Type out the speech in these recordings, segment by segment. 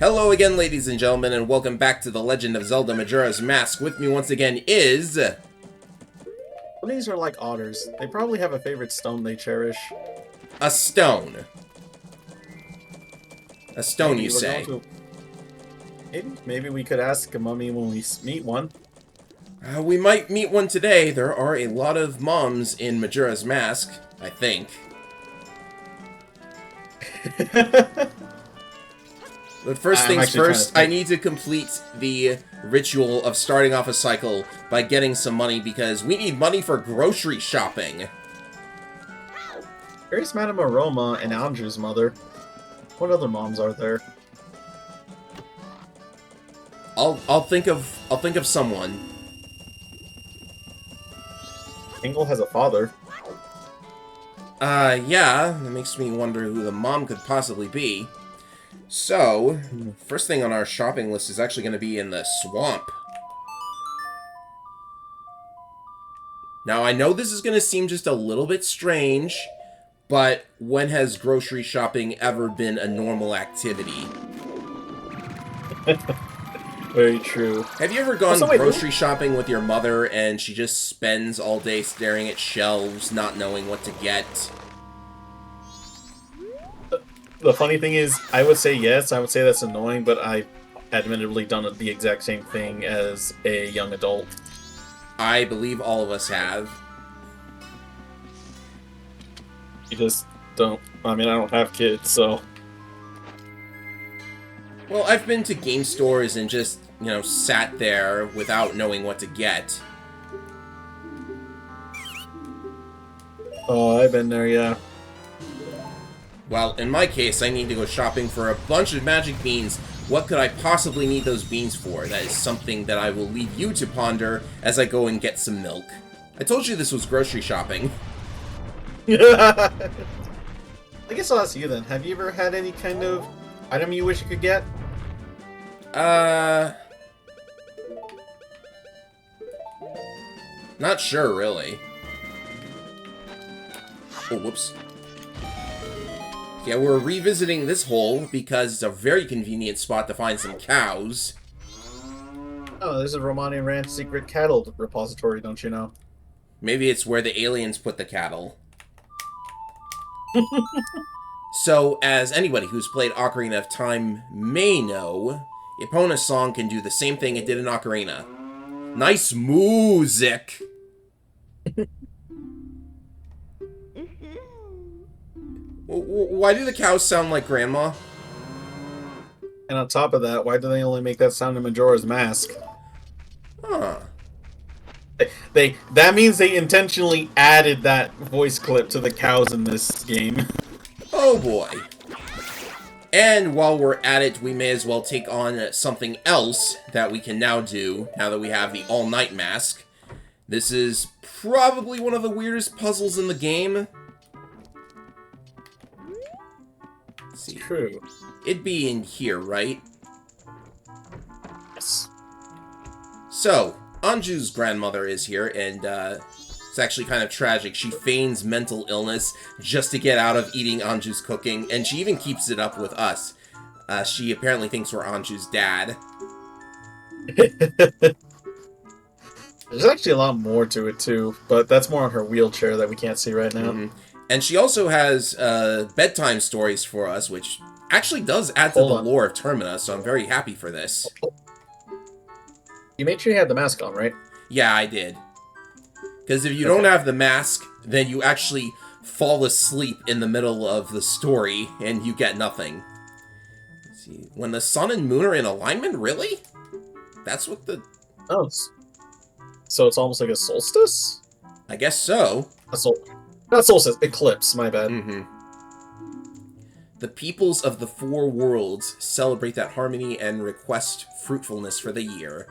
Hello again, ladies and gentlemen, and welcome back to the Legend of Zelda Majora's Mask. With me once again is... Bunnies are like otters. They probably have a favorite stone they cherish. a stone. A stone, Maybe you say? Maybe we could ask a mummy when we meet one. We might meet one today. There are a lot of moms in Majora's Mask, I think. But first things first, I need to complete the ritual of starting off a cycle by getting some money, because we need money for grocery shopping. There's Madame Aroma and Andrew's mother. What other moms are there? I'll think of someone. Tingle has a father. Yeah, that makes me wonder who the mom could possibly be. So, first thing on our shopping list is actually going to be in the swamp. Now, I know this is going to seem just a little bit strange, but when has grocery shopping ever been a normal activity? Very true. Have you ever gone grocery shopping with your mother and she just spends all day staring at shelves, not knowing what to get? The funny thing is, I would say yes, I would say that's annoying, but I've admittedly done the exact same thing as a young adult. I believe all of us have. You just don't... I mean, I don't have kids, so... Well, I've been to game stores and just, sat there without knowing what to get. Oh, I've been there, yeah. Well, in my case, I need to go shopping for a bunch of magic beans. What could I possibly need those beans for? That is something that I will leave you to ponder as I go and get some milk. I told you this was grocery shopping. I guess I'll ask you then. Have you ever had any kind of item you wish you could get? Not sure, really. Oh, whoops. Yeah, we're revisiting this hole because it's a very convenient spot to find some cows. Oh, this is Romani Ranch secret cattle repository, don't you know? Maybe it's where the aliens put the cattle. So, as anybody who's played Ocarina of Time may know, Epona's song can do the same thing it did in Ocarina. Nice music! Why do the cows sound like Grandma? And on top of that, why do they only make that sound in Majora's Mask? Huh. That means they intentionally added that voice clip to the cows in this game. Oh boy. And while we're at it, we may as well take on something else that we can now do, now that we have the all-night mask. This is probably one of the weirdest puzzles in the game. Let's see. True. It'd be in here, right? Yes. So, Anju's grandmother is here, and it's actually kind of tragic. She feigns mental illness just to get out of eating Anju's cooking, and she even keeps it up with us. She apparently thinks we're Anju's dad. There's actually a lot more to it, too, but that's more on her wheelchair that we can't see right now. Mm-hmm. And she also has bedtime stories for us, which actually does add to the lore of Termina, so I'm very happy for this. You made sure you had the mask on, right? Yeah, I did. Because if you don't have the mask, then you actually fall asleep in the middle of the story, and you get nothing. Let's see. When the sun and moon are in alignment? Really? That's what the... Oh, so it's almost like a solstice? I guess so. Not solstice, eclipse, my bad. Mm-hmm. The peoples of the four worlds celebrate that harmony and request fruitfulness for the year.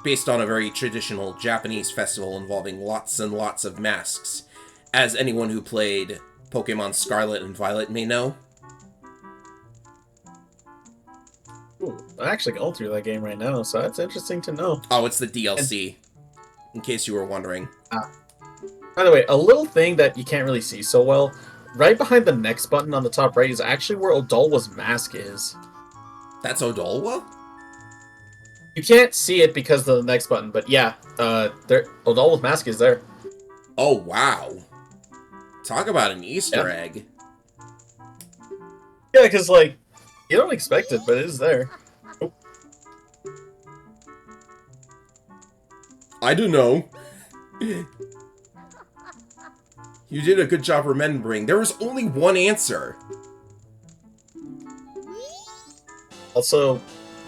Based on a very traditional Japanese festival involving lots and lots of masks, as anyone who played Pokemon Scarlet and Violet may know. Ooh, I'm actually going through that game right now, so that's interesting to know. Oh, it's the DLC, in case you were wondering. By the way, a little thing that you can't really see so well, right behind the next button on the top right is actually where Odolwa's mask is. That's Odolwa? You can't see it because of the next button, but yeah, there Odolwa's mask is there. Oh, wow. Talk about an Easter Yeah. egg. Yeah, because, like, you don't expect it, but it is there. I don't know. You did a good job remembering. There was only one answer. Also,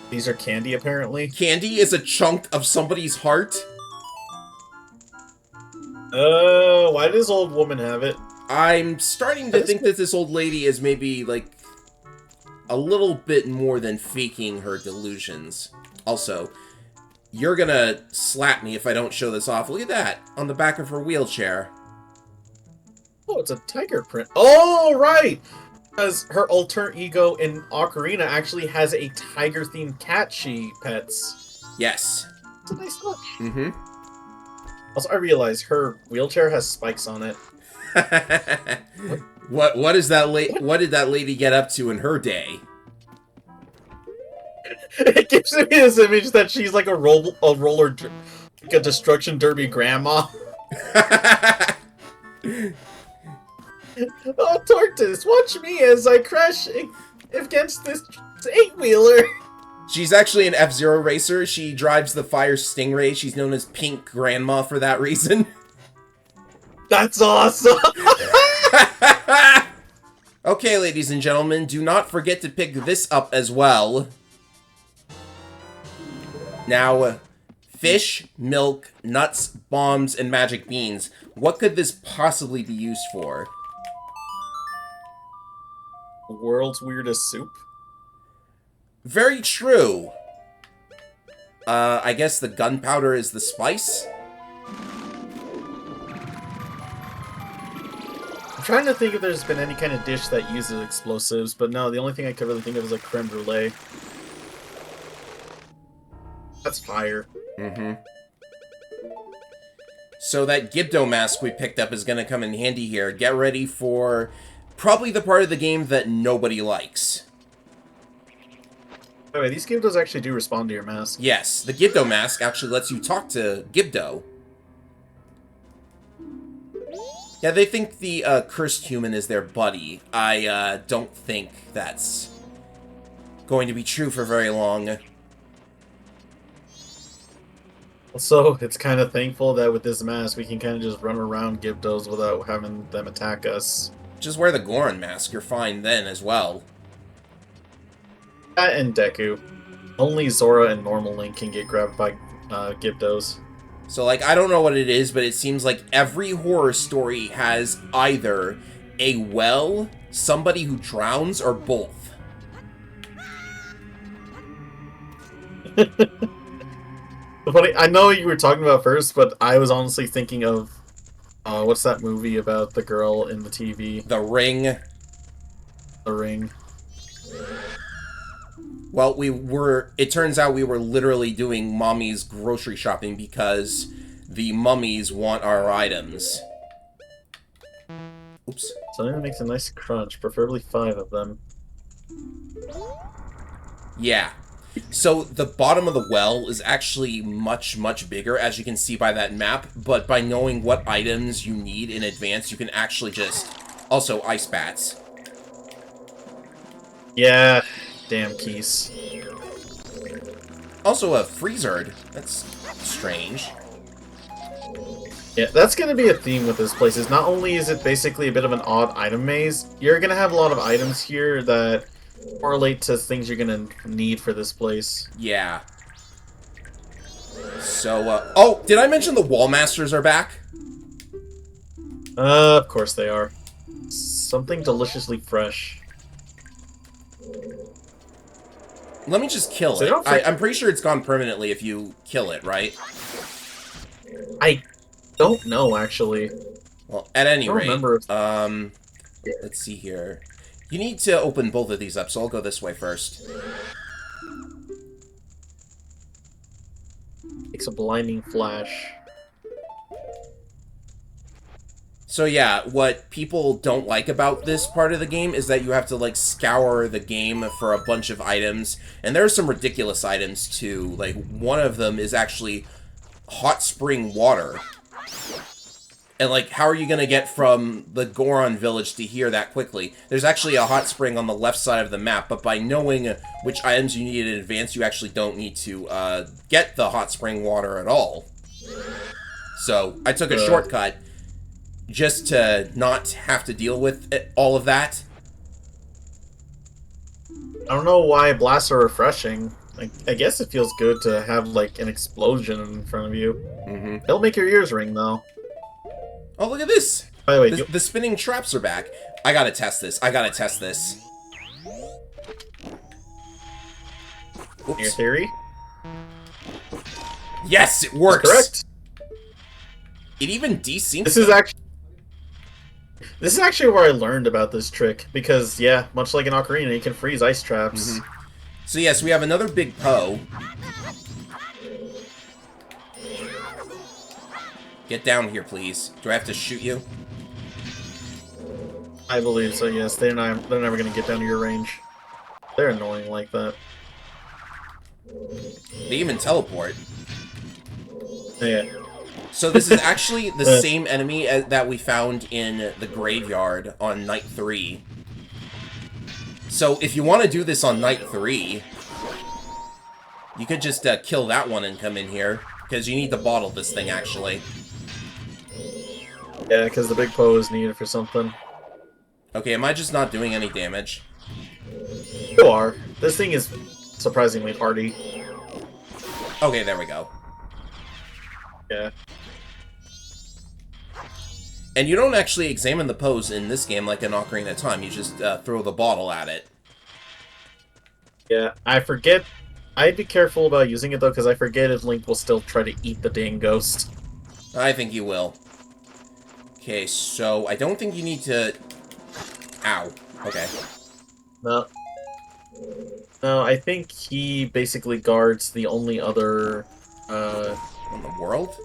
these are candy, apparently. Candy is a chunk of somebody's heart. Why does old woman have it? I'm starting to think that this old lady is maybe, like, a little bit more than faking her delusions. Also, you're gonna slap me if I don't show this off. Look at that, on the back of her wheelchair. Oh, it's a tiger print. Oh, right! Because her alter ego in Ocarina actually has a tiger-themed cat she pets. Yes. It's a nice touch. Mm-hmm. Also, I realize her wheelchair has spikes on it. What is that what did that lady get up to in her day? It gives me this image that she's like a roller, like a destruction derby grandma. Oh, Tortoise, watch me as I crash against this 8-wheeler. She's actually an F-Zero racer. She drives the Fire Stingray. She's known as Pink Grandma for that reason. That's awesome! Okay, ladies and gentlemen, do not forget to pick this up as well. Now, fish, milk, nuts, bombs, and magic beans. What could this possibly be used for? World's weirdest soup? Very true. I guess the gunpowder is the spice? I'm trying to think if there's been any kind of dish that uses explosives, but no, the only thing I could really think of is like creme brulee. That's fire. Mm-hmm. So that Gibdo mask we picked up is going to come in handy here. Get ready for probably the part of the game that nobody likes. By the way, these Gibdos actually do respond to your mask. Yes, the Gibdo mask actually lets you talk to Gibdo. Yeah, they think the cursed human is their buddy. I don't think that's going to be true for very long. Also, it's kind of thankful that with this mask, we can kind of just run around Gibdos without having them attack us. Just wear the Goron mask, you're fine then as well. That and Deku. Only Zora and normal Link can get grabbed by Gibdos. So, like, I don't know what it is, but it seems like every horror story has either a well, somebody who drowns, or both. Funny, I know you were talking about first, but I was honestly thinking of what's that movie about the girl in the TV? The Ring. The Ring. Well, it turns out we were literally doing Mommy's grocery shopping because the mummies want our items. Oops. Something that makes a nice crunch, preferably 5 of them. Yeah. So the bottom of the well is actually much, much bigger, as you can see by that map, but by knowing what items you need in advance, you can actually just... Also, ice bats. Yeah, damn keys. Also a freezered. That's strange. Yeah, that's going to be a theme with this place. Is not only is it basically a bit of an odd item maze, you're going to have a lot of items here that correlate to things you're going to need for this place. Yeah. So, oh, did I mention the Wall Masters are back? Of course they are. Something deliciously fresh. Let me just kill So it. I'm pretty sure it's gone permanently if you kill it, right? I don't know, actually. Well, at any rate, remember if... let's see here. You need to open both of these up, so I'll go this way first. Makes a blinding flash. So yeah, what people don't like about this part of the game is that you have to, like, scour the game for a bunch of items, and there are some ridiculous items, too. Like, one of them is actually hot spring water. And, like, how are you going to get from the Goron village to here that quickly? There's actually a hot spring on the left side of the map, but by knowing which items you need in advance, you actually don't need to get the hot spring water at all. So, I took a shortcut just to not have to deal with all of that. I don't know why blasts are refreshing. Like, I guess it feels good to have, like, an explosion in front of you. Mm-hmm. It'll make your ears ring, though. Oh, look at this! By the way, The spinning traps are back. I gotta test this. Oops. Your theory? Yes, it works! Correct. It even desyncs. This is actually where I learned about this trick, because, yeah, much like in Ocarina, you can freeze ice traps. Mm-hmm. So yes, we have another big Poe. Get down here, please. Do I have to shoot you? I believe so, yes. They're never going to get down to your range. They're annoying like that. They even teleport. Yeah. So this is actually the same enemy that we found in the graveyard on Night 3. So if you want to do this on Night 3, you could just kill that one and come in here, because you need to bottle this thing, actually. Yeah, because the big Poe is needed for something. Okay, am I just not doing any damage? You are. This thing is surprisingly hardy. Okay, there we go. Yeah. And you don't actually examine the pose in this game like in Ocarina of Time. You just throw the bottle at it. Yeah, I forget. I'd be careful about using it, though, because I forget if Link will still try to eat the dang ghost. I think you will. Okay, so I don't think you need to... Ow. Okay. No. No, I think he basically guards the only other, In the world?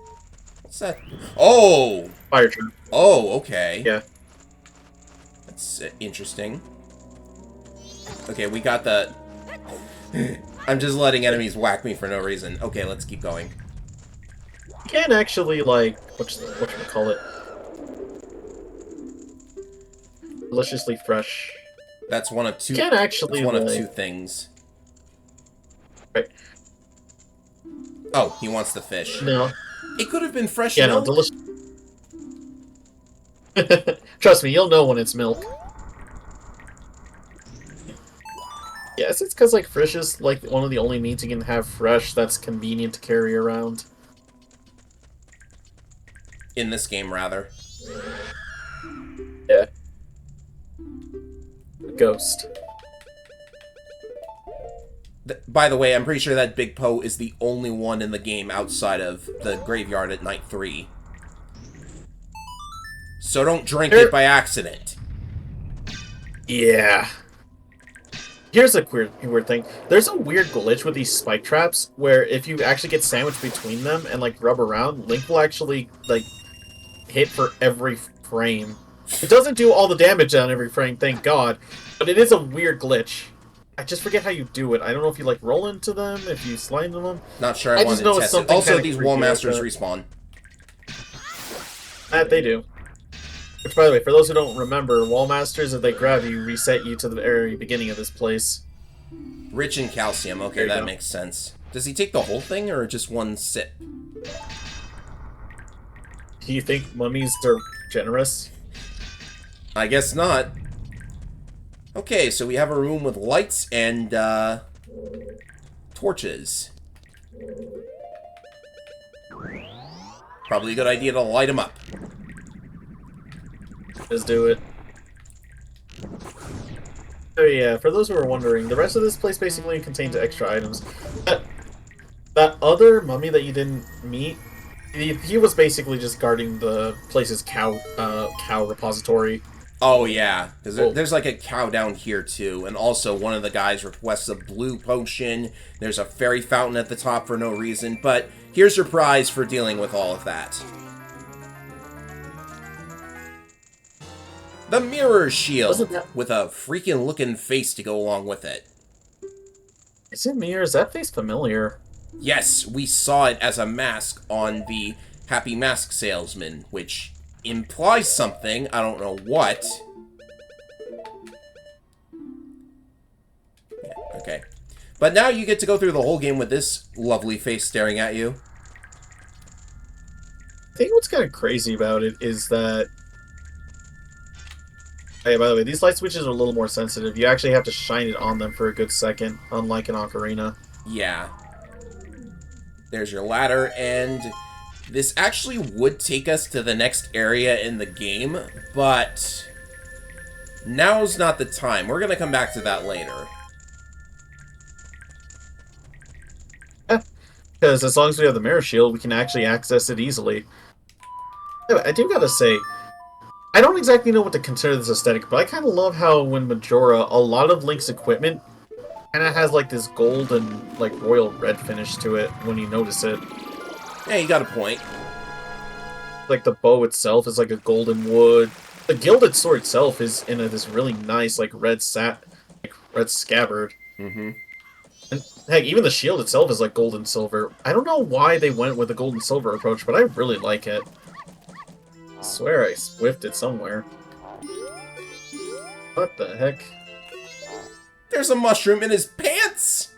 What's that? Oh! fire trap. Oh, okay. Yeah. That's interesting. Okay, we got the... I'm just letting enemies whack me for no reason. Okay, let's keep going. You can actually, like, whatchamacallit? Deliciously fresh. That's one of two... You can actually, That's one of like... two things. Right. Oh, he wants the fish. No. It could have been fresh Yeah, milk. no, delicious. Trust me, you'll know when it's milk. Yes, it's because, like, fresh is, like, one of the only meats you can have fresh that's convenient to carry around. In this game, rather. Yeah. Ghost. By the way, I'm pretty sure that Big Poe is the only one in the game outside of the graveyard at Night 3. So don't drink it by accident. Yeah. Here's a weird thing. There's a weird glitch with these spike traps where if you actually get sandwiched between them and, like, rub around, Link will actually, like, hit for every frame. It doesn't do all the damage on every frame, thank God, but it is a weird glitch. I just forget how you do it. I don't know if you, like, roll into them, if you slide into them. Not sure I wanted to test it. Also, these wall masters respawn. That they do. Which, by the way, for those who don't remember, wall masters, if they grab you, reset you to the very beginning of this place. Rich in calcium. Okay, that makes sense. Does he take the whole thing, or just one sip? Do you think mummies are generous? I guess not. Okay, so we have a room with lights and, torches. Probably a good idea to light them up. Just do it. So yeah, for those who are wondering, the rest of this place basically contains extra items. That other mummy that you didn't meet, he was basically just guarding the place's cow repository. Oh, yeah, because there's like a cow down here, too, and also one of the guys requests a blue potion. There's a fairy fountain at the top for no reason, but here's your prize for dealing with all of that. The mirror shield, Wasn't that... with a freaking looking face to go along with it. Is it me or is that face familiar? Yes, we saw it as a mask on the Happy Mask Salesman, which implies something, I don't know what. Yeah, okay. But now you get to go through the whole game with this lovely face staring at you. I think what's kind of crazy about it is that... Hey, by the way, these light switches are a little more sensitive. You actually have to shine it on them for a good second, unlike an ocarina. Yeah. There's your ladder, and this actually would take us to the next area in the game, but now's not the time. We're going to come back to that later. Because as long as we have the mirror shield, we can actually access it easily. Anyway, I do gotta say, I don't exactly know what to consider this aesthetic, but I kind of love how when Majora, a lot of Link's equipment kind of has like this gold and like royal red finish to it when you notice it. Yeah, you got a point. Like the bow itself is like a golden wood. The gilded sword itself is in this really nice like red scabbard. Mm-hmm. And heck, even the shield itself is like gold and silver. I don't know why they went with the gold and silver approach, but I really like it. I swear I whiffed it somewhere. What the heck? There's a mushroom in his pants!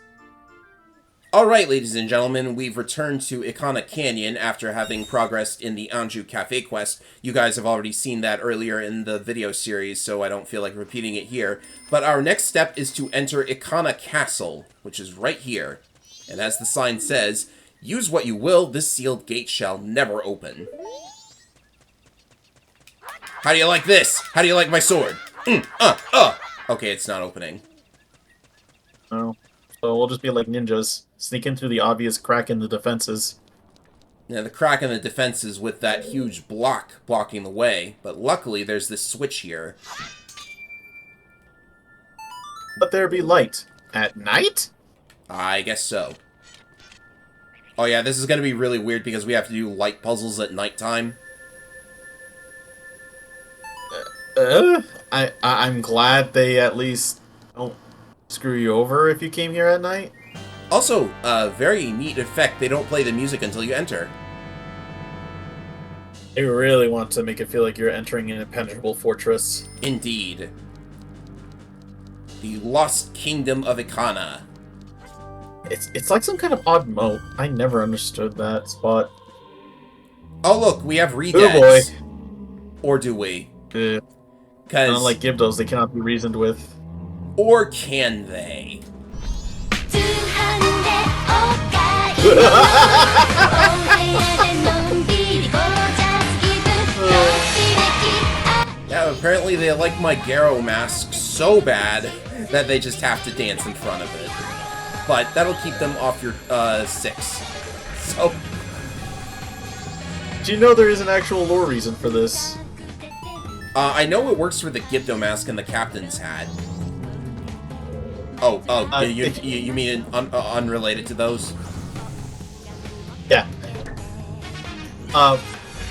Alright, ladies and gentlemen, we've returned to Ikana Canyon after having progressed in the Anju Cafe quest. You guys have already seen that earlier in the video series, so I don't feel like repeating it here. But our next step is to enter Ikana Castle, which is right here. And as the sign says, use what you will, this sealed gate shall never open. How do you like this? How do you like my sword? Okay, it's not opening. Oh. So we'll just be like ninjas, sneaking through the obvious crack in the defenses. Yeah, the crack in the defenses with that huge block blocking the way, but luckily there's this switch here. Let there be light. At night? I guess so. Oh yeah, this is gonna be really weird because we have to do light puzzles at nighttime. I'm glad they at least don't screw you over if you came here at night. Also, very neat effect, they don't play the music until you enter. They really want to make it feel like you're entering an impenetrable fortress. Indeed. The Lost Kingdom of Ikana. It's like some kind of odd moat. I never understood that spot. Oh look, we have Oh redeads. boy. Or do we? Unlike Gibdos, they cannot be reasoned with. Or can they? Yeah, apparently they like my Garo mask so bad that they just have to dance in front of it. But that'll keep them off your 6. So... Do you know there is an actual lore reason for this? I know it works for the Gibdo mask and the captain's hat. You mean unrelated to those? Yeah.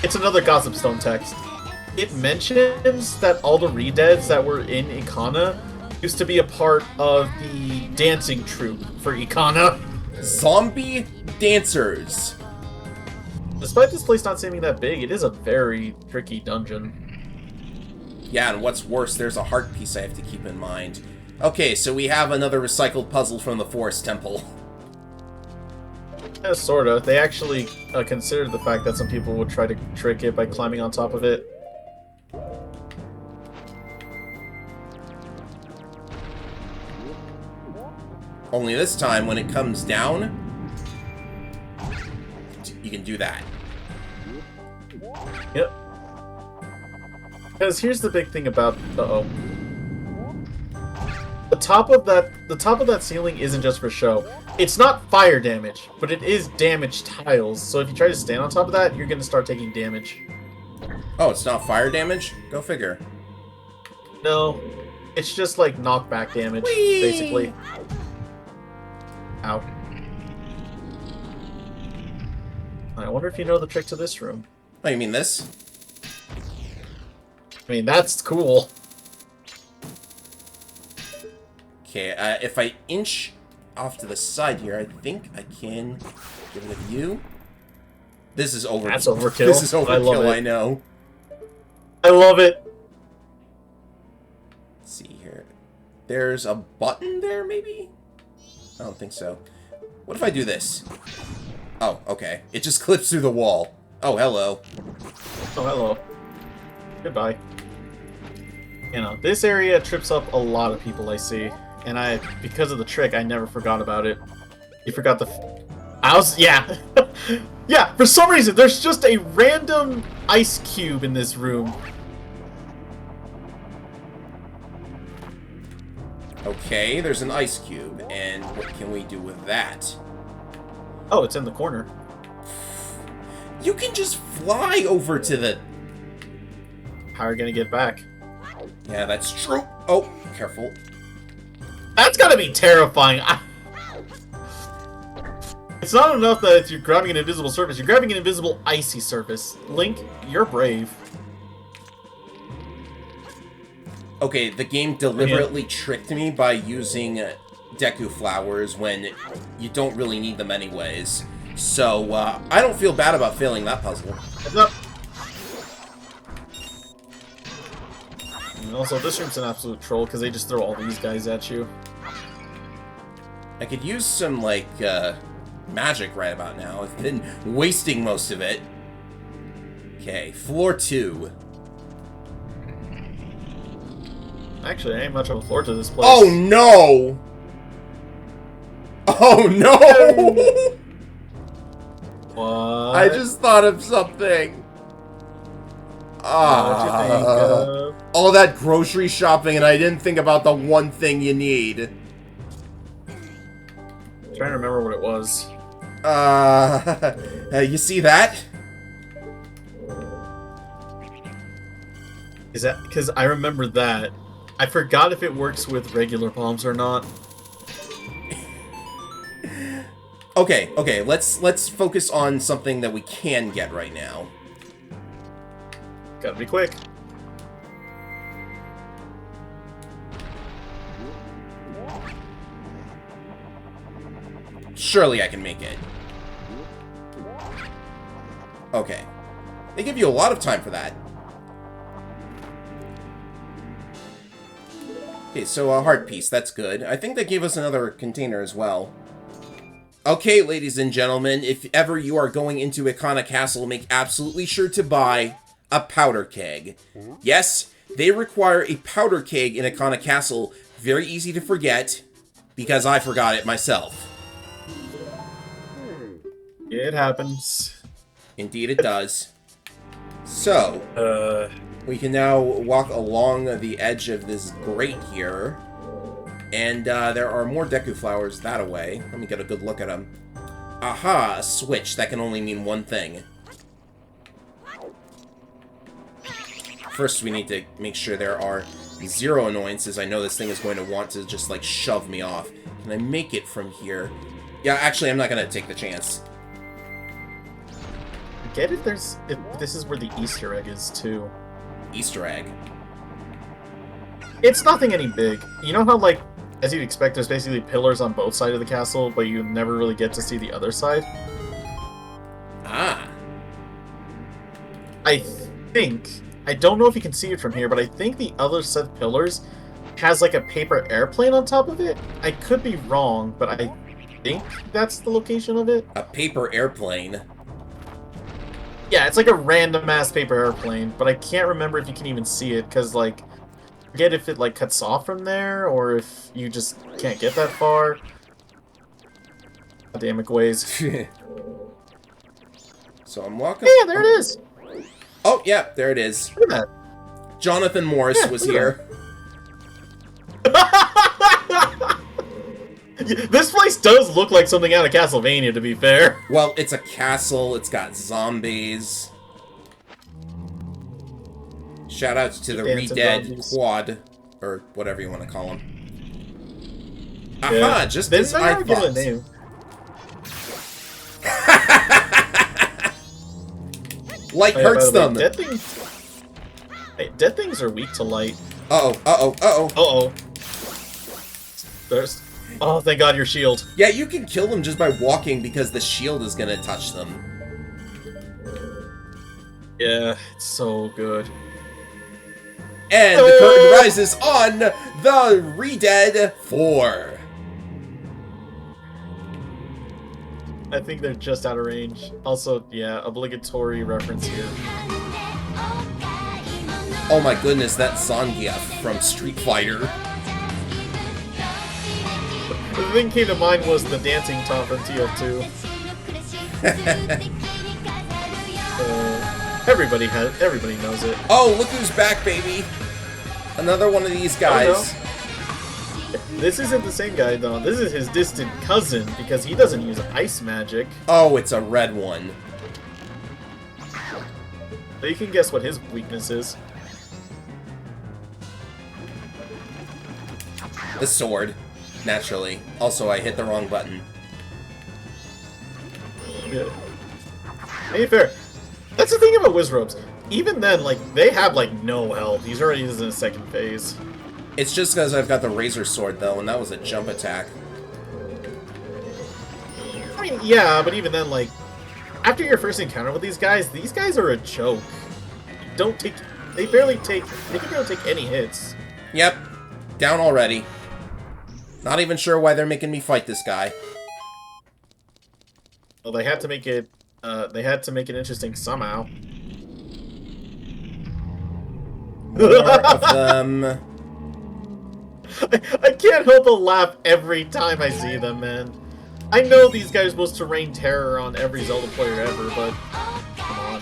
It's another Gossip Stone text. It mentions that all the redeads that were in Ikana used to be a part of the dancing troupe for Ikana. Zombie dancers. Despite this place not seeming that big, it is a very tricky dungeon. Yeah, and what's worse, there's a heart piece I have to keep in mind. Okay, so we have another recycled puzzle from the Forest Temple. Yeah, sorta. They actually considered the fact that some people would try to trick it by climbing on top of it. Only this time, when it comes down, you can do that. Yep. Because here's the big thing about the top of that ceiling isn't just for show. It's not fire damage, but it is damaged tiles. So if you try to stand on top of that, you're gonna start taking damage. Oh, it's not fire damage? Go figure. No, it's just like knockback damage, Whee! basically. Ow. I wonder if you know the trick to this room. Oh, you mean this? I mean, that's cool. Okay, if I inch off to the side here, I think I can get rid of you. This is overkill. That's overkill. This is overkill, I love it. I know. I love it. Let's see here. There's a button there, maybe? I don't think so. What if I do this? Oh, okay. It just clips through the wall. Oh, hello. Oh, hello. Goodbye. You know, this area trips up a lot of people I see. And because of the trick, I never forgot about it. You forgot yeah. Yeah, for some reason, there's just a random ice cube in this room. Okay, there's an ice cube, and what can we do with that? Oh, it's in the corner. You can just fly over to the... How are you gonna get back? Yeah, that's true. Oh, careful. That's gotta be terrifying. It's not enough that you're grabbing an invisible surface. You're grabbing an invisible icy surface. Link, you're brave. Okay, the game deliberately tricked me by using Deku flowers when you don't really need them anyways. So, I don't feel bad about failing that puzzle. No. And also, this room's an absolute troll because they just throw all these guys at you. I could use some, like, magic right about now. I've been wasting most of it. Okay, floor 2. Actually, there ain't much of a floor to this place. Oh no! Oh no! What? I just thought of something. What'd you think of? All that grocery shopping and I didn't think about the one thing you need. I'm trying to remember what it was. You see that? Is that because I remember that? I forgot if it works with regular bombs or not. Okay, let's focus on something that we can get right now. Gotta be quick. Surely I can make it. Okay. They give you a lot of time for that. Okay, so a heart piece, that's good. I think they gave us another container as well. Okay, ladies and gentlemen, if ever you are going into Ikana Castle, make absolutely sure to buy a powder keg. Yes, they require a powder keg in Ikana Castle. Very easy to forget, because I forgot it myself. It happens. Indeed it does. So, we can now walk along the edge of this grate here. And there are more Deku flowers that way. Let me get a good look at them. Aha, a switch. That can only mean one thing. First, we need to make sure there are 0 annoyances. I know this thing is going to want to just, like, shove me off. Can I make it from here? Yeah, actually, I'm not going to take the chance. Get if this is where the Easter egg is too. Easter egg. It's nothing any big. You know how, like, as you'd expect, there's basically pillars on both sides of the castle, but you never really get to see the other side? Ah. I don't know if you can see it from here, but I think the other set of pillars has, like, a paper airplane on top of it. I could be wrong, but I think that's the location of it. A paper airplane. Yeah, it's like a random-ass paper airplane, but I can't remember if you can even see it, because, like, forget if it, like, cuts off from there, or if you just can't get that far. Damn it, Gwaze. So I'm walking... Yeah, there it is! Oh, yeah, there it is. Look at Jonathan Morris was here. This place does look like something out of Castlevania, to be fair. Well, it's a castle, it's got zombies. Shoutouts to the Re-Dead Quad, or whatever you want to call them. Aha, just as I thought. A name. Light hurts them. Hey, dead things are weak to light. Uh-oh, uh-oh, uh-oh. Uh-oh. There's... Oh, thank God, your shield. Yeah, you can kill them just by walking because the shield is gonna touch them. Yeah, it's so good. And the curtain rises on the Re-Dead 4. I think they're just out of range. Also, yeah, obligatory reference here. Oh my goodness, that Zangief from Street Fighter. The thing came to mind was the dancing Tom from TF2. Everybody knows it. Oh, look who's back, baby! Another one of these guys. Oh, no. This isn't the same guy, though. This is his distant cousin, because he doesn't use ice magic. Oh, it's a red one. So you can guess what his weakness is. The sword. Naturally. Also, I hit the wrong button. Yeah. Hey, fair. That's the thing about Wizrobes. Even then, like, they have, like, no health. He's already in the second phase. It's just because I've got the Razor Sword, though, and that was a jump attack. I mean, yeah, but even then, like, after your first encounter with these guys are a joke. They can barely take any hits. Yep. Down already. Not even sure why they're making me fight this guy. Well, they had to make it interesting somehow. More of them. I can't help but laugh every time I see them, man. I know these guys are supposed to rain terror on every Zelda player ever, but come on.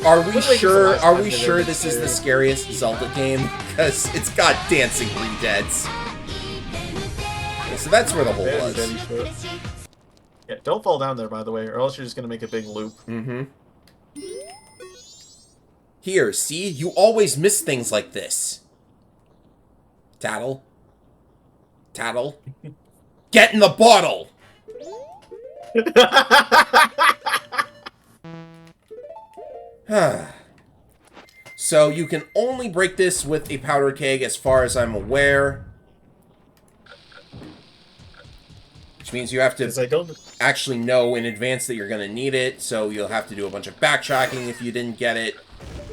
Are we sure? Are we sure this is the scariest Zelda game? Because it's got dancing Re-Deads. Okay, so that's where the hole was. Yeah, don't fall down there, by the way, or else you're just gonna make a big loop. Mm-hmm. Here, see? You always miss things like this. Tatl. Tatl. Get in the bottle! So you can only break this with a powder keg as far as I'm aware. Which means you have to actually know in advance that you're going to need it, so you'll have to do a bunch of backtracking if you didn't get it,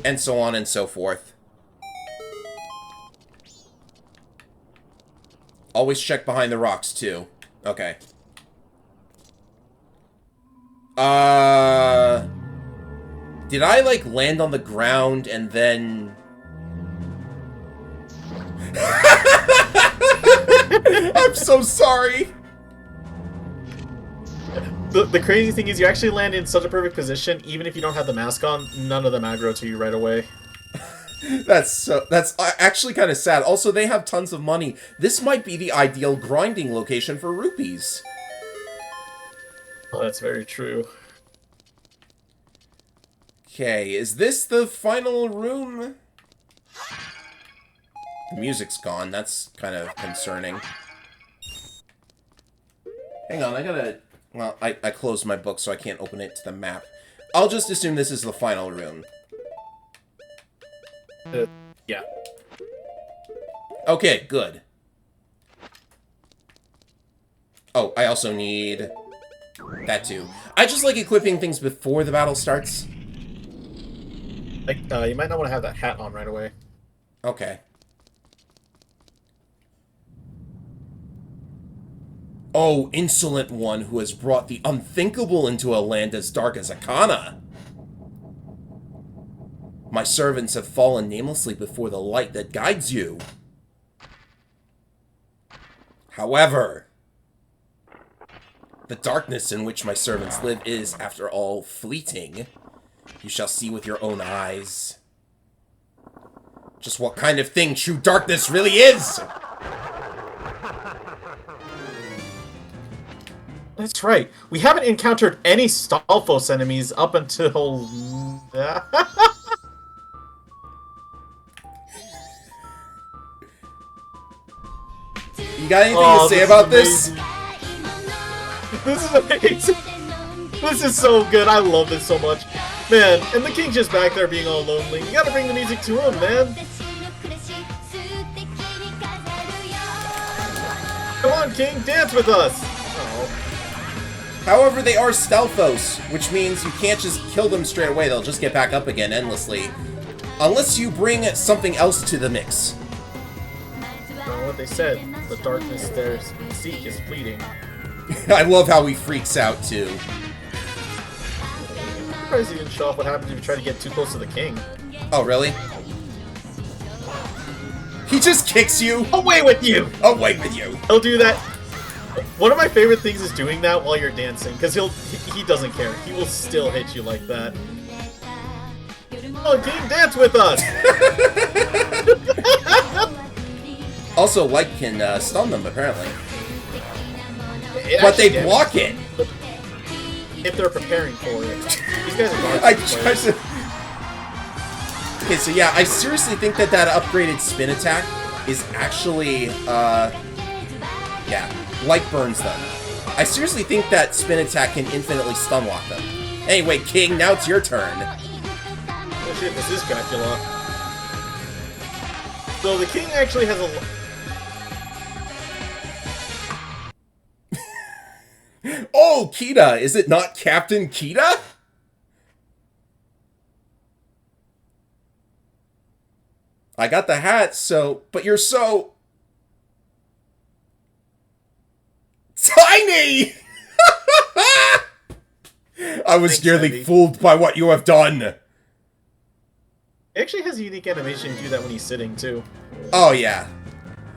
and so on and so forth. Always check behind the rocks, too. Okay. Did I, like, land on the ground and then... I'm so sorry! The crazy thing is you actually land in such a perfect position, even if you don't have the mask on, none of them aggro to you right away. That's actually kind of sad. Also, they have tons of money. This might be the ideal grinding location for rupees. Well, that's very true. Okay, is this the final room? The music's gone. That's kind of concerning. Hang on, I gotta... Well, I closed my book, so I can't open it to the map. I'll just assume this is the final room. Yeah. Okay, good. Oh, I also need that too. I just like equipping things before the battle starts. Like, you might not want to have that hat on right away. Okay. Oh, insolent one who has brought the unthinkable into a land as dark as Akana. My servants have fallen namelessly before the light that guides you. However, the darkness in which my servants live is, after all, fleeting. You shall see with your own eyes just what kind of thing true darkness really is! That's right. We haven't encountered any Stalfos enemies up until... You got anything to say about this? This is amazing. This is so good. I love this so much. Man, and the king's just back there being all lonely. You gotta bring the music to him, man. Come on, king, dance with us. Oh. However, they are stealthos, which means you can't just kill them straight away. They'll just get back up again endlessly. Unless you bring something else to the mix. What they said, the darkness they seek is fleeting. I love how he freaks out, too. I'm surprised he didn't show off what happens if you try to get too close to the king. Oh, really? He just kicks you. Away with you! Away with you. He'll do that. One of my favorite things is doing that while you're dancing, because he doesn't care. He will still hit you like that. Oh, king, dance with us! Also, Light can stun them, apparently. It But they actually block it. If they're preparing for it. These guys are I tried to... Okay, so yeah, I seriously think that upgraded spin attack is actually, yeah, Light burns them. I seriously think that spin attack can infinitely stun lock them. Anyway, King, now it's your turn. Oh shit, this is Dracula. So the king actually has a... Oh, Kita! Is it not Captain Kita? I got the hat, so... But you're so... tiny! I was nearly fooled by what you have done. It actually has a unique animation to do that when he's sitting, too. Oh, yeah.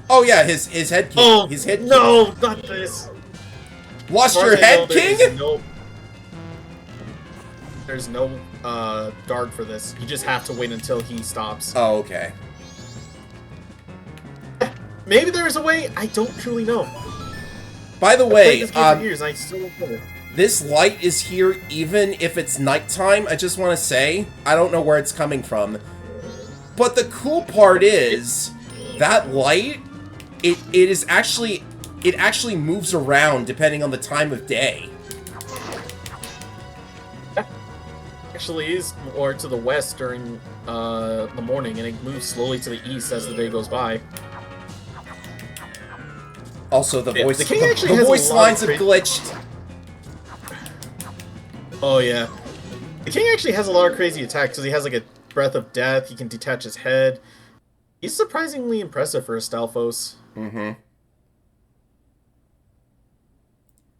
Oh, yeah, his head king. Oh, his head no, king. Not this. Lost your head, king? There's no guard for this. You just have to wait until he stops. Oh, okay. Maybe there's a way. I don't truly know. By the way, this game for years, I still don't know. This light is here even if it's nighttime. I just want to say, I don't know where it's coming from. But the cool part is, that light, it actually moves around depending on the time of day. Actually is more to the west during the morning, and it moves slowly to the east as the day goes by. Also, the voice, the voice lines have glitched. Oh yeah, the king actually has a lot of crazy attacks because he has like a breath of death. He can detach his head. He's surprisingly impressive for a Stalfos. Mm-hmm.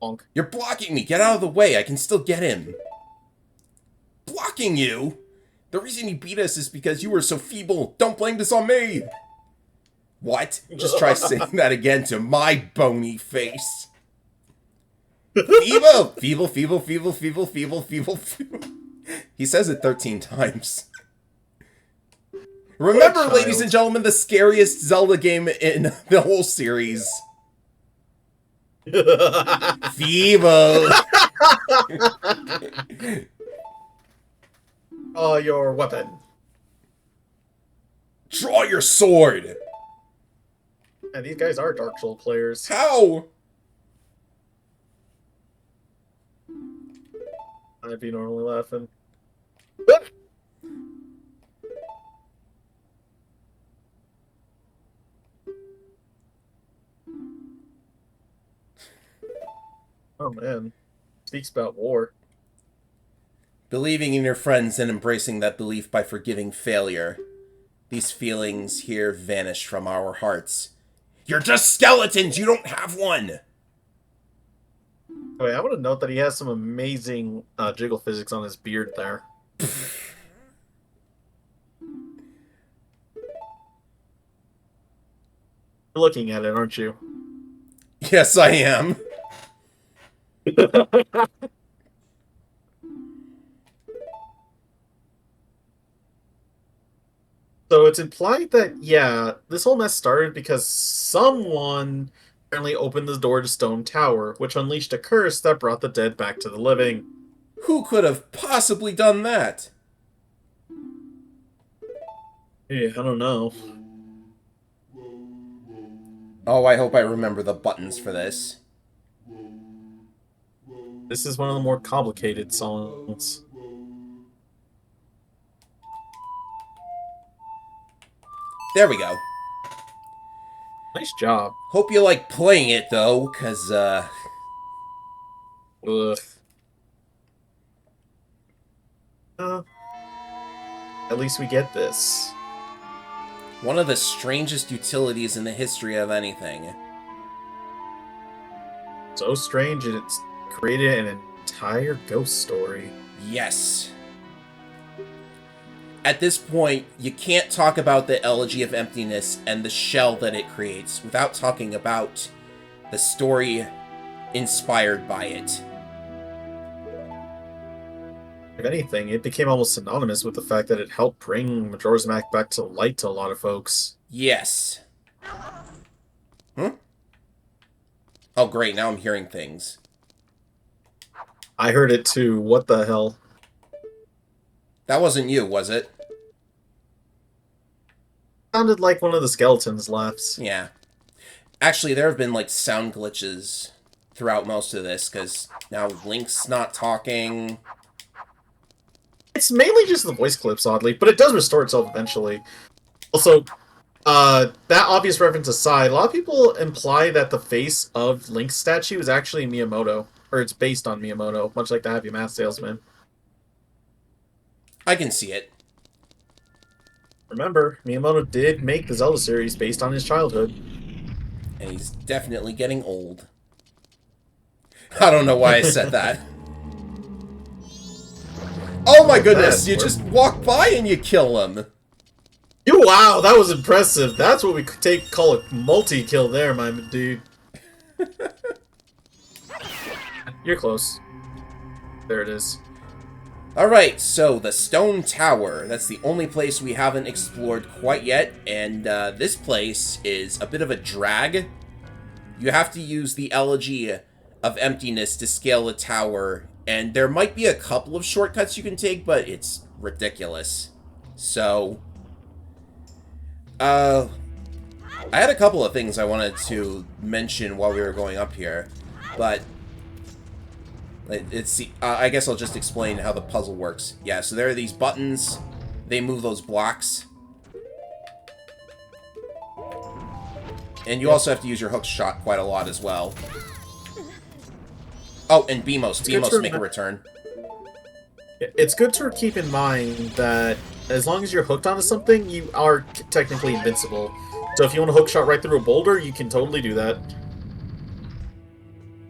Bonk. You're blocking me. Get out of the way. I can still get him. Blocking you? The reason you beat us is because you were so feeble. Don't blame this on me. What? Just try saying that again to my bony face. Feeble! Feeble, feeble, feeble, feeble, feeble, feeble, feeble. He says it 13 times. Remember, ladies and gentlemen, the scariest Zelda game in the whole series. Feeble! Oh, your weapon. Draw your sword! And these guys are Dark Souls players. How? I'd be normally laughing. Oh man. Speaks about war. Believing in your friends and embracing that belief by forgiving failure. These feelings here vanish from our hearts. You're just skeletons! You don't have one! Wait, I want to note that he has some amazing jiggle physics on his beard there. You're looking at it, aren't you? Yes, I am. So it's implied that, yeah, this whole mess started because someone apparently opened the door to Stone Tower, which unleashed a curse that brought the dead back to the living. Who could have possibly done that? Yeah, I don't know. Oh, I hope I remember the buttons for this. This is one of the more complicated songs. There we go. Nice job. Hope you like playing it, though, because, Ugh. At least we get this. one of the strangest utilities in the history of anything. So strange, and it's created an entire ghost story. Yes. At this point, you can't talk about the Elegy of Emptiness and the shell that it creates without talking about the story inspired by it. If anything, it became almost synonymous with the fact that it helped bring Majora's Mask back to light to a lot of folks. Yes. Oh, great, now I'm hearing things. I heard it too. What the hell? That wasn't you, was it? Sounded like one of the skeletons' laughs. Yeah. Actually, there have been, like, sound glitches throughout most of this, because now Link's not talking. It's mainly just the voice clips, oddly, but it does restore itself eventually. Also, that obvious reference aside, a lot of people imply that the face of Link's statue is actually Miyamoto, or it's based on Miyamoto, much like the Happy Mask Salesman. I can see it. Remember, Miyamoto did make the Zelda series based on his childhood. And he's definitely getting old. I don't know why I said that. Oh my goodness, you just walk by and you kill him. Wow, that was impressive. That's what we call a multi-kill there, my dude. You're close. There it is. Alright, so the Stone Tower. That's the only place we haven't explored quite yet, and this place is a bit of a drag. You have to use the Elegy of Emptiness to scale the tower, and there might be a couple of shortcuts you can take, but it's ridiculous. So, I had a couple of things I wanted to mention while we were going up here, but I guess I'll just explain how the puzzle works. Yeah, so there are these buttons. They move those blocks. And you also have to use your hook shot quite a lot as well. Oh, and BMOS. BMOS make a return. It's good to keep in mind that as long as you're hooked onto something, you are technically invincible. So if you want to hook shot right through a boulder, you can totally do that.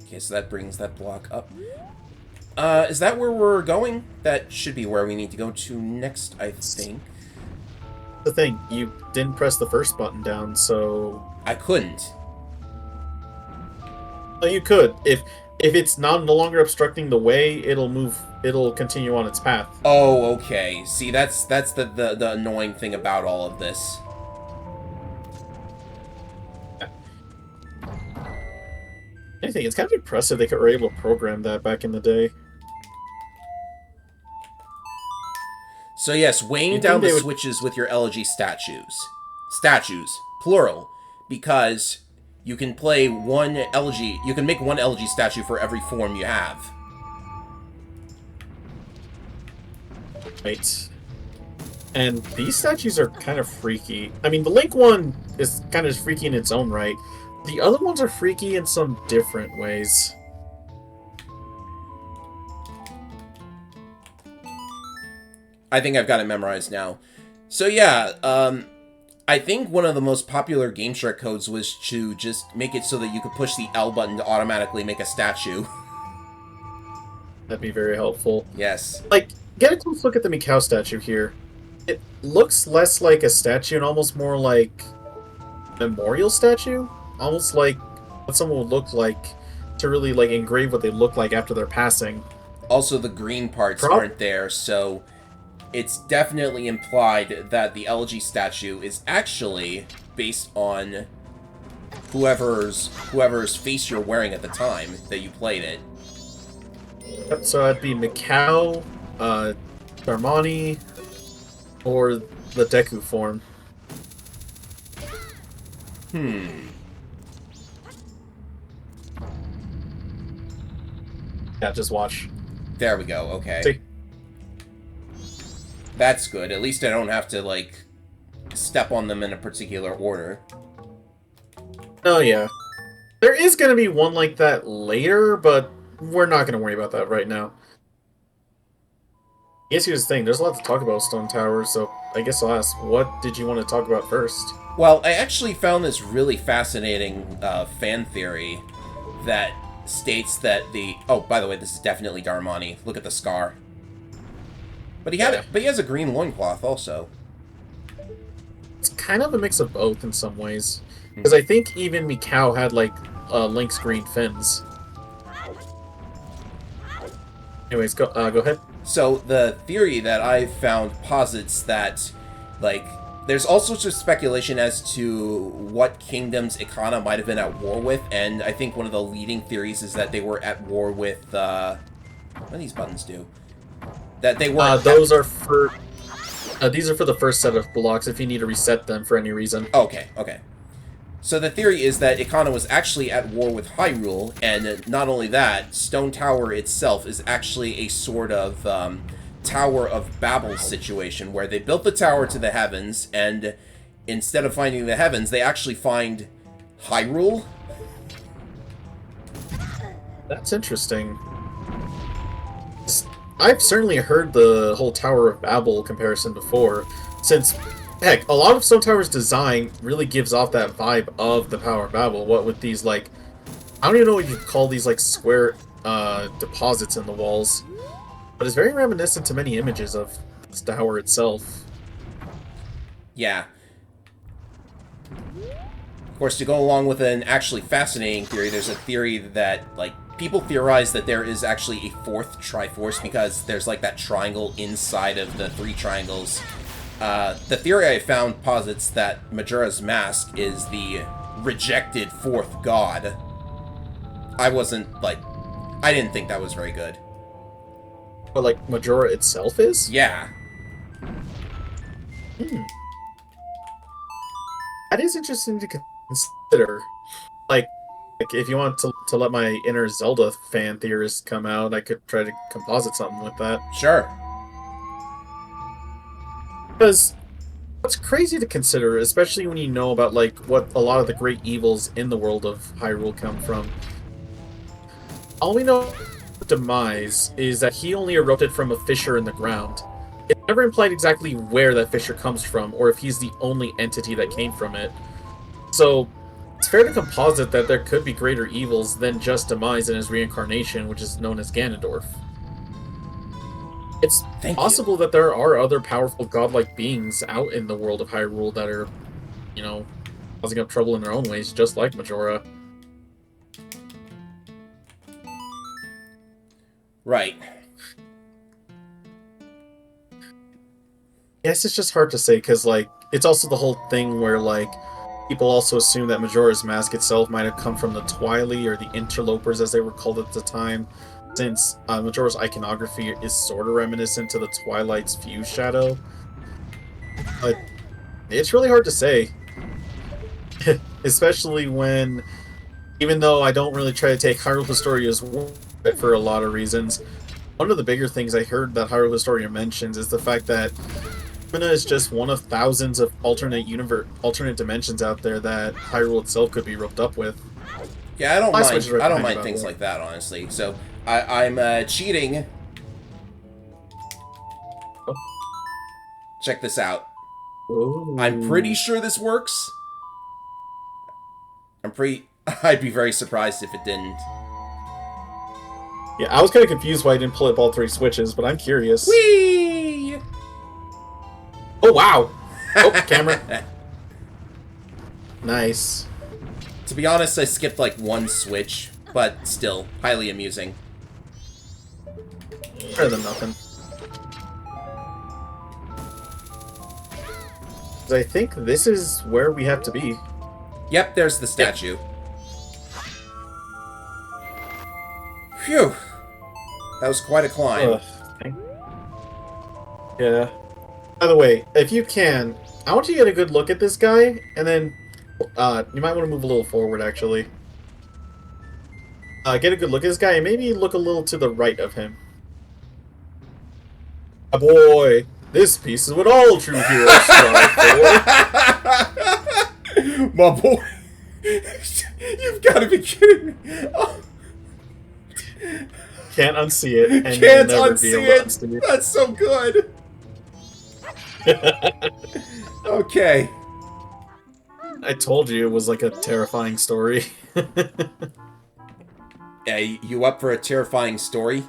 Okay, so that brings that block up. Is that where we're going? That should be where we need to go to next, I think. The thing, you didn't press the first button down, so... I couldn't. No, you could. If it's no longer obstructing the way, it'll continue on its path. Oh, okay. See, that's the annoying thing about all of this. Anything, it's kind of impressive they were able to program that back in the day. So yes, weighing down the switches with your Elegy statues. Statues, plural, because you can play one Elegy, you can make one Elegy statue for every form you have. Right. And these statues are kind of freaky. I mean, the Link one is kind of freaky in its own right. The other ones are freaky in some different ways. I think I've got it memorized now. So yeah, I think one of the most popular Game Shark codes was to just make it so that you could push the L button to automatically make a statue. That'd be very helpful. Yes. Like, get a close look at the Mikau statue here. It looks less like a statue and almost more like a memorial statue. Almost like what someone would look like to really like engrave what they look like after they're passing. Also, the green parts aren't there, so it's definitely implied that the Elegy statue is actually based on whoever's face you're wearing at the time that you played it. Yep, so that'd be Mikau, Darmani, or the Deku form. Yeah, just watch. There we go, okay. See? That's good. At least I don't have to, like, step on them in a particular order. Oh, yeah. There is going to be one like that later, but we're not going to worry about that right now. I guess here's the thing, there's a lot to talk about Stone Towers, so I guess I'll ask, what did you want to talk about first? Well, I actually found this really fascinating fan theory that states that the... Oh, by the way, this is definitely Darmani. Look at the scar. But he has a green loincloth also. It's kind of a mix of both in some ways. Because I think even Mikau had, like, Link's green fins. Anyways, go ahead. So, the theory that I found posits that, like, there's all sorts of speculation as to what kingdoms Ikana might have been at war with, and I think one of the leading theories is that they were at war with, what do these buttons do? That they were... those are for... these are for the first set of blocks if you need to reset them for any reason. Okay. So the theory is that Ikana was actually at war with Hyrule, and not only that, Stone Tower itself is actually a sort of Tower of Babel situation, where they built the tower to the heavens, and instead of finding the heavens, they actually find Hyrule. That's interesting. I've certainly heard the whole Tower of Babel comparison before, since... Heck, a lot of Stone Tower's design really gives off that vibe of the Tower of Babel. What with these, like... I don't even know what you call these, like, square deposits in the walls. But it's very reminiscent to many images of this tower itself. Yeah. Of course, to go along with an actually fascinating theory, there's a theory that, like, people theorize that there is actually a fourth Triforce because there's, like, that triangle inside of the three triangles. The theory I found posits that Majora's Mask is the rejected fourth god. I didn't think that was very good. But, like, Majora itself is? Yeah. That is interesting to consider. Like if you want to let my inner Zelda fan theorist come out, I could try to composite something with that. Sure. Because what's crazy to consider, especially when you know about, like, what a lot of the great evils in the world of Hyrule come from. All we know of Demise is that he only erupted from a fissure in the ground. It never implied exactly where that fissure comes from, or if he's the only entity that came from it. So, it's fair to composite that there could be greater evils than just Demise and his reincarnation, which is known as Ganondorf. It's possible that there are other powerful godlike beings out in the world of Hyrule that are, you know, causing up trouble in their own ways, just like Majora. Right. Yes, it's just hard to say, because, like, it's also the whole thing where, like, people also assume that Majora's Mask itself might have come from the Twily, or the Interlopers, as they were called at the time, since Majora's iconography is sort of reminiscent to the Twilight's Fuse Shadow. But it's really hard to say. Especially when, even though I don't really try to take Hyrule Historia's word for a lot of reasons, one of the bigger things I heard that Hyrule Historia mentions is the fact that Lumina is just one of thousands of alternate dimensions out there that Hyrule itself could be roped up with. Yeah, I don't mind things like that, honestly. So I'm cheating. Oh. Check this out. Ooh. I'm pretty sure this works. I'd be very surprised if it didn't. Yeah, I was kind of confused why I didn't pull up all three switches, but I'm curious. Whee! Oh, wow! Oh, camera. Nice. To be honest, I skipped like one switch, but still, highly amusing. Better than nothing. I think this is where we have to be. Yep, there's the statue. Phew. That was quite a climb. Yeah. By the way, if you can, I want you to get a good look at this guy, and then you might want to move a little forward, actually. Get a good look at this guy, and maybe look a little to the right of him. A boy! This piece is what all true heroes strive for. My boy, you've got to be kidding me. Oh, Can't unsee it, and can't you'll never be unsee able to it. unsee it. That's so good. Okay. I told you it was like a terrifying story. Yeah, you up for a terrifying story?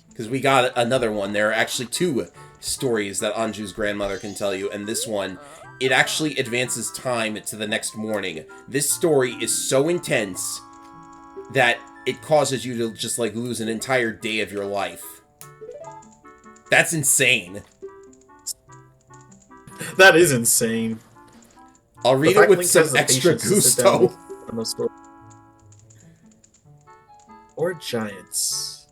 Because we got another one. There are actually 2 stories that Anju's grandmother can tell you, and this one, it actually advances time to the next morning. This story is so intense that it causes you to just, like, lose an entire day of your life. That's insane. That is insane. I'll read it with some extra gusto. Or giants.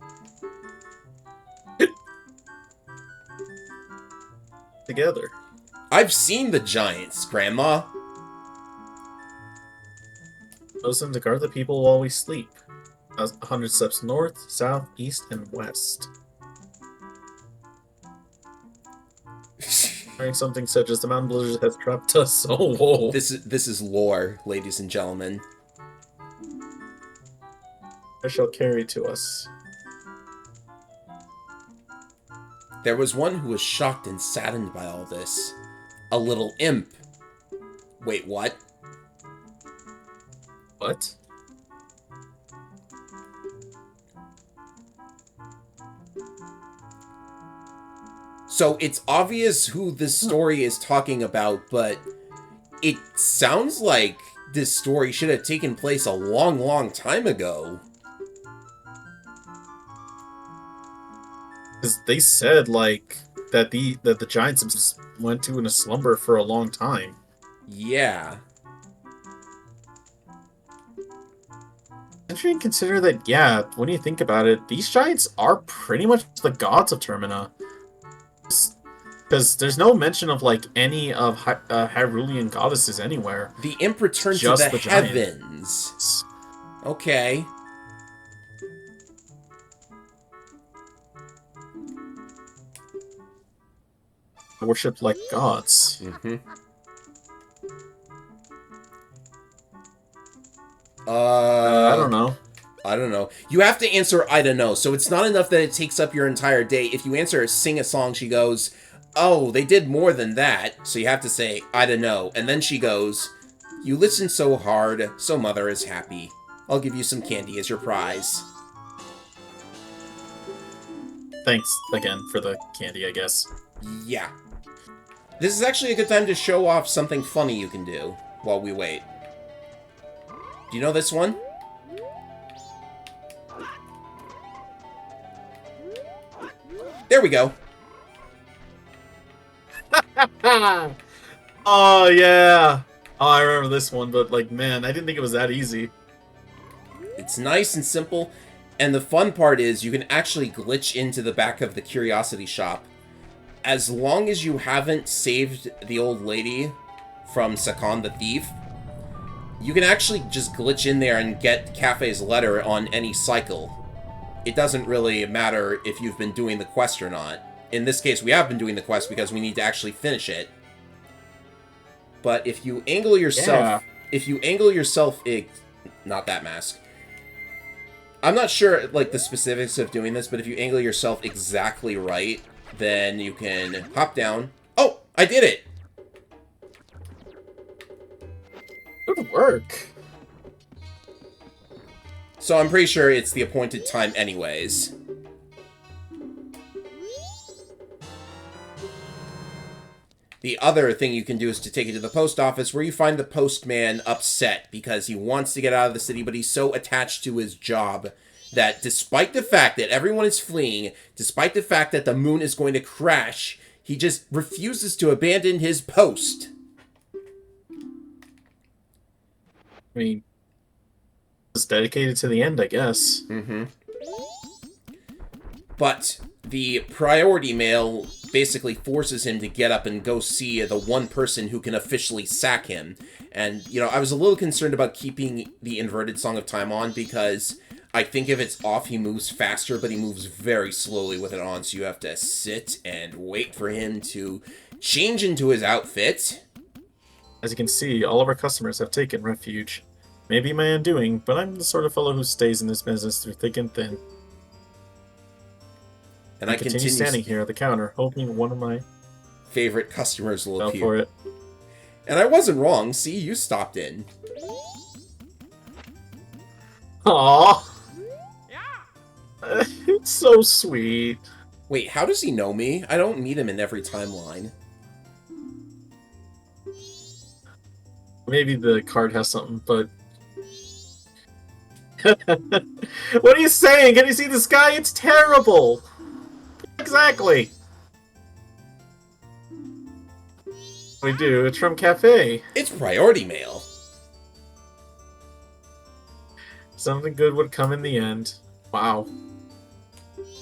Together. I've seen the giants, Grandma. Chosen to guard the people while we sleep. 100 steps north, south, east, and west. Hearing something such as the mountain blizzard has trapped us. Oh, whoa. This is lore, ladies and gentlemen. I shall carry to us. There was one who was shocked and saddened by all this. A little imp. Wait, what? What? So it's obvious who this story is talking about, but it sounds like this story should have taken place a long, long time ago. Because they said, like, that the giants went to in a slumber for a long time. Yeah. And you can consider that, yeah, when you think about it, these giants are pretty much the gods of Termina. Because there's no mention of, like, any of Hyrulean goddesses anywhere. The imp returned to Just the the giant. heavens. Okay. Worshipped like gods. Mm-hmm. I don't know. I don't know. You have to answer I don't know. So it's not enough that it takes up your entire day. If you answer sing a song, she goes, oh, they did more than that. So you have to say I don't know. And then she goes, you listen so hard, so mother is happy. I'll give you some candy as your prize. Thanks again for the candy, I guess. Yeah. This is actually a good time to show off something funny you can do while we wait. Do you know this one? There we go. Oh, yeah. Oh, I remember this one, but, like, man, I didn't think it was that easy. It's nice and simple, and the fun part is you can actually glitch into the back of the curiosity shop. As long as you haven't saved the old lady from Sakon the Thief, you can actually just glitch in there and get Cafe's letter on any cycle. It doesn't really matter if you've been doing the quest or not. In this case, we have been doing the quest because we need to actually finish it. But if you angle yourself... Yeah. If you angle yourself... Not that mask. I'm not sure, like, the specifics of doing this, but if you angle yourself exactly right, then you can hop down. Oh! I did it! Good work. So I'm pretty sure it's the appointed time anyways. The other thing you can do is to take it to the post office, where you find the postman upset because he wants to get out of the city, but he's so attached to his job that despite the fact that everyone is fleeing, despite the fact that the moon is going to crash, he just refuses to abandon his post. I mean, it's dedicated to the end, I guess. Mm-hmm. But the priority mail basically forces him to get up and go see the one person who can officially sack him. And, you know, I was a little concerned about keeping the inverted Song of Time on because I think if it's off, he moves faster, but he moves very slowly with it on, so you have to sit and wait for him to change into his outfit. As you can see, all of our customers have taken refuge. Maybe my undoing, but I'm the sort of fellow who stays in this business through thick and thin. And I continue standing here at the counter, hoping one of my favorite customers will fell appear. for it. And I wasn't wrong. See, you stopped in. Aww. It's so sweet. Wait, how does he know me? I don't meet him in every timeline. Maybe the card has something, but... What are you saying? Can you see the sky? It's terrible! Exactly! We do, it's from Cafe. It's priority mail. Something good would come in the end. Wow.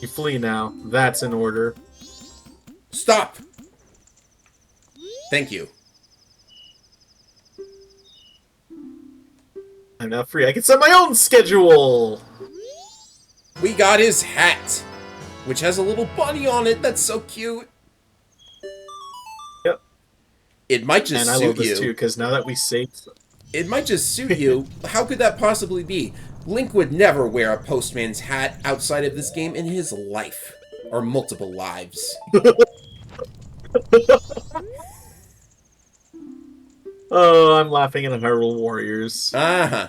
You flee now. That's in order. Stop! Thank you. I'm now free. I can set my own schedule! We got his hat, which has a little bunny on it. That's so cute. Yep. It might just suit you. And I love this too, because now that we saved... It might just suit you. How could that possibly be? Link would never wear a postman's hat outside of this game in his life. Or multiple lives. Oh, I'm laughing at Hyrule Warriors. Uh-huh.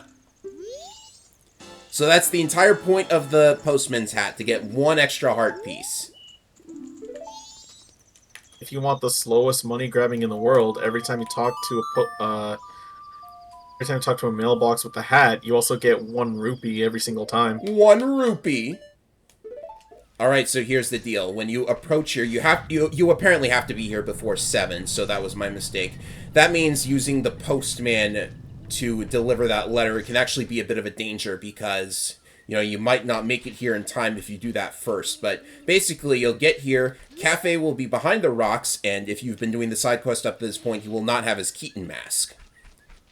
So that's the entire point of the postman's hat, to get one extra heart piece. If you want the slowest money grabbing in the world, every time you talk to a mailbox with the hat, you also get 1 rupee every single time. 1 rupee. Alright, so here's the deal. When you approach here, you apparently have to be here before 7, so that was my mistake. That means using the postman to deliver that letter can actually be a bit of a danger because, you know, you might not make it here in time if you do that first. But basically, you'll get here, Cafe will be behind the rocks, and if you've been doing the side quest up to this point, he will not have his Keaton mask.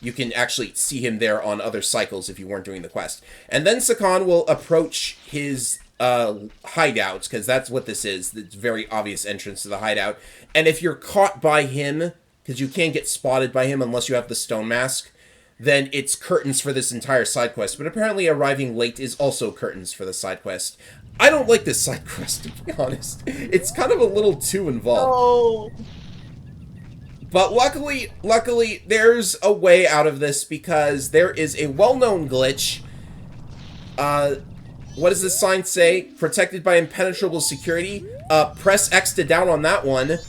You can actually see him there on other cycles if you weren't doing the quest. And then Sakan will approach his hideouts, because that's what this is. The very obvious entrance to the hideout. And if you're caught by him, because you can't get spotted by him unless you have the stone mask, then it's curtains for this entire side quest. But apparently arriving late is also curtains for the side quest. I don't like this side quest, to be honest. It's kind of a little too involved. Oh. But luckily, there's a way out of this because there is a well-known glitch. What does this sign say? Protected by impenetrable security. Press X to down on that one.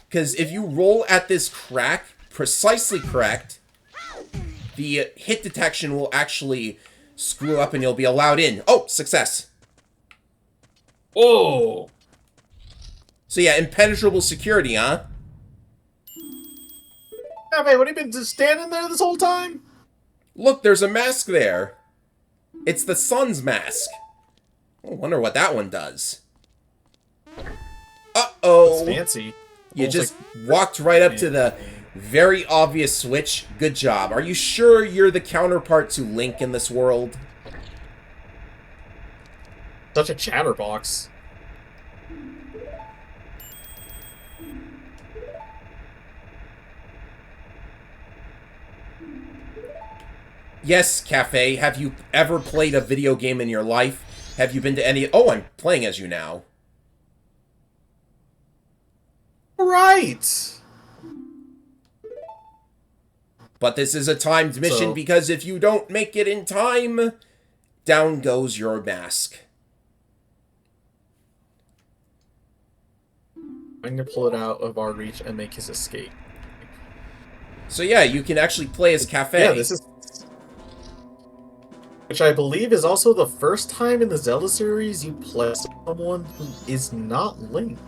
Because if you roll at this crack, precisely correct, the hit detection will actually screw up and you'll be allowed in. Oh, success. Oh. So yeah, impenetrable security, huh? Cafe, what have you been just standing there this whole time? Look, there's a mask there. It's the sun's mask. I wonder what that one does. Uh-oh. That's fancy. You Almost just walked right up to the very obvious switch. Good job. Are you sure you're the counterpart to Link in this world? Such a chatterbox. Yes, Cafe. Have you ever played a video game in your life? Have you been to any... Oh, I'm playing as you now. Right. But this is a timed mission because if you don't make it in time, down goes your mask. I'm going to pull it out of our reach and make his escape. So yeah, you can actually play as Cafe. Yeah, this is... Which I believe is also the first time in the Zelda series you play someone who is not Link.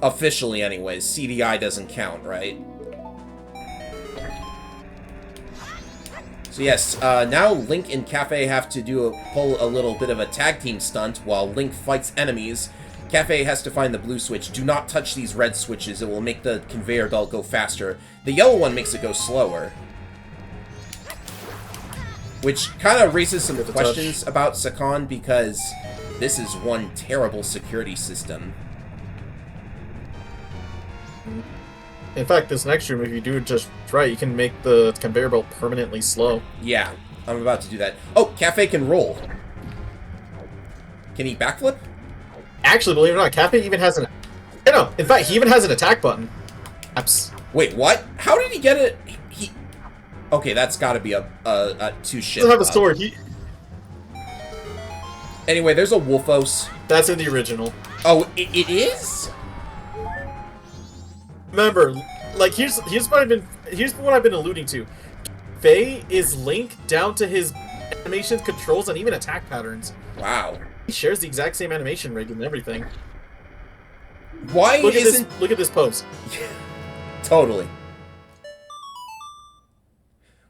Officially, anyways. CDI doesn't count, right? So yes, now Link and Cafe have to pull a little bit of a tag team stunt while Link fights enemies. Cafe has to find the blue switch. Do not touch these red switches. It will make the conveyor belt go faster. The yellow one makes it go slower. Which kind of raises some Good to questions about Sakan, because this is one terrible security system. In fact, this next room, if you do it just right, you can make the conveyor belt permanently slow. Yeah, I'm about to do that. Oh, Cafe can roll. Can he backflip? Actually, believe it or not, Cafe even has an... No, in fact, he even has an attack button. Apps. Wait, what? How did he get it? He... Okay, that's got to be a two shit. He doesn't have a sword. Anyway, there's a Wolfos. That's in the original. Oh, it is? Remember, like here's what I've been alluding to. Faye is Link down to his animations, controls, and even attack patterns. Wow. He shares the exact same animation rig and everything. Why look isn't... Look at this pose. Totally.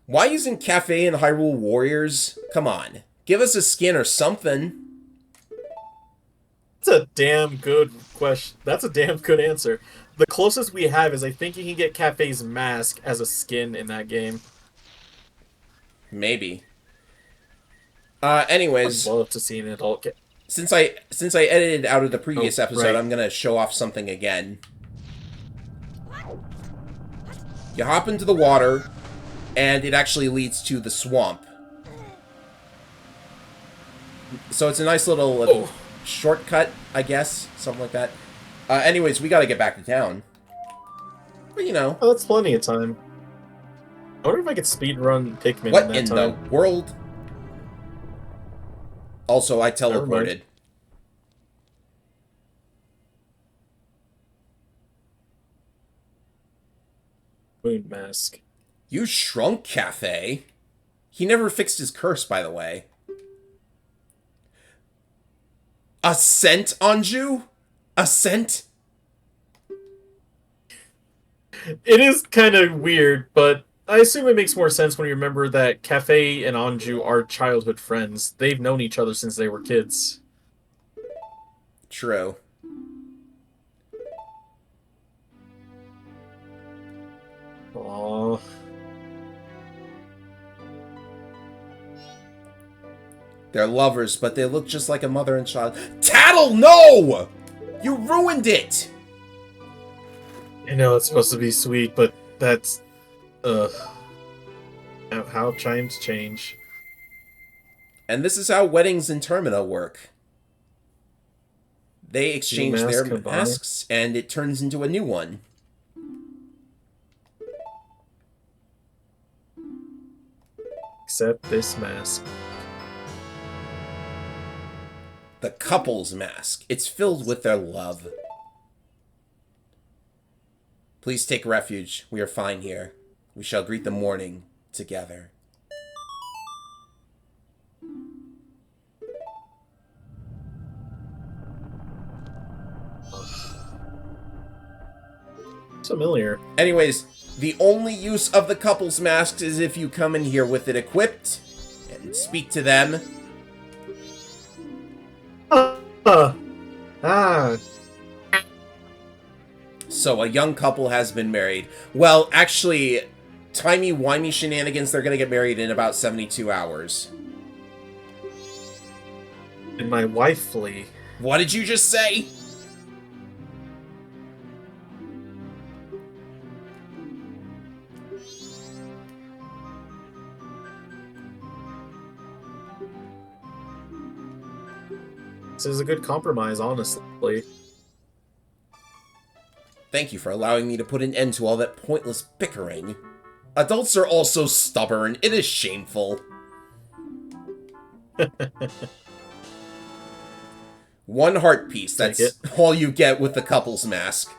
Why isn't Cafe and Hyrule Warriors? Come on. Give us a skin or something. That's a damn good question. That's a damn good answer. The closest we have is I think you can get Cafe's mask as a skin in that game. Maybe. Anyways, I'd love to see an adult get... Since I edited out of the previous episode, right. I'm gonna show off something again. You hop into the water, and it actually leads to the swamp. So it's a nice little shortcut, I guess, something like that. Anyways, we gotta get back to town. But you know. Oh, that's plenty of time. I wonder if I could speedrun Pikmin What in that in time. the world? Also, I teleported. Moon mask. You shrunk Cafe. He never fixed his curse, by the way. A cent, Anju? A cent? It is kind of weird, but I assume it makes more sense when you remember that Cafe and Anju are childhood friends. They've known each other since they were kids. True. Aww. They're lovers, but they look just like a mother and child. Tatl, no! You ruined it! I know it's supposed to be sweet, but that's... how chimes change. And this is how weddings in Termina work. They exchange their masks, and it turns into a new one. Except this mask. The couple's mask. It's filled with their love. Please take refuge. We are fine here. We shall greet the morning together. Familiar. Anyways, the only use of the couple's masks is if you come in here with it equipped and speak to them. So a young couple has been married. Well, actually, timey-wimey shenanigans, they're going to get married in about 72 hours. And my wife flee. What did you just say? This is a good compromise, honestly. Thank you for allowing me to put an end to all that pointless bickering. Adults are also stubborn. It is shameful. One heart piece. That's all you get with the couple's mask.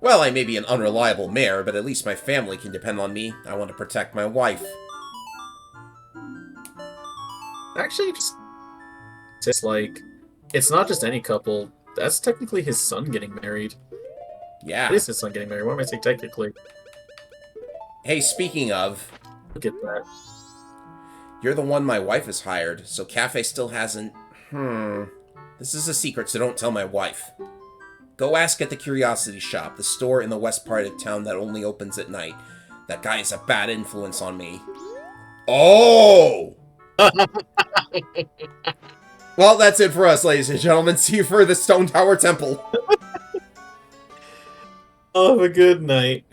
Well, I may be an unreliable mayor, but at least my family can depend on me. I want to protect my wife. Actually, just like, it's not just any couple. That's technically his son getting married. Yeah. It is his son getting married. What am I saying technically? Hey, speaking of... Look at that. You're the one my wife has hired, so Cafe still hasn't... This is a secret, so don't tell my wife. Go ask at the Curiosity Shop, the store in the west part of town that only opens at night. That guy is a bad influence on me. Oh! Well, that's it for us, ladies and gentlemen. See you for the Stone Tower Temple. Have a good night.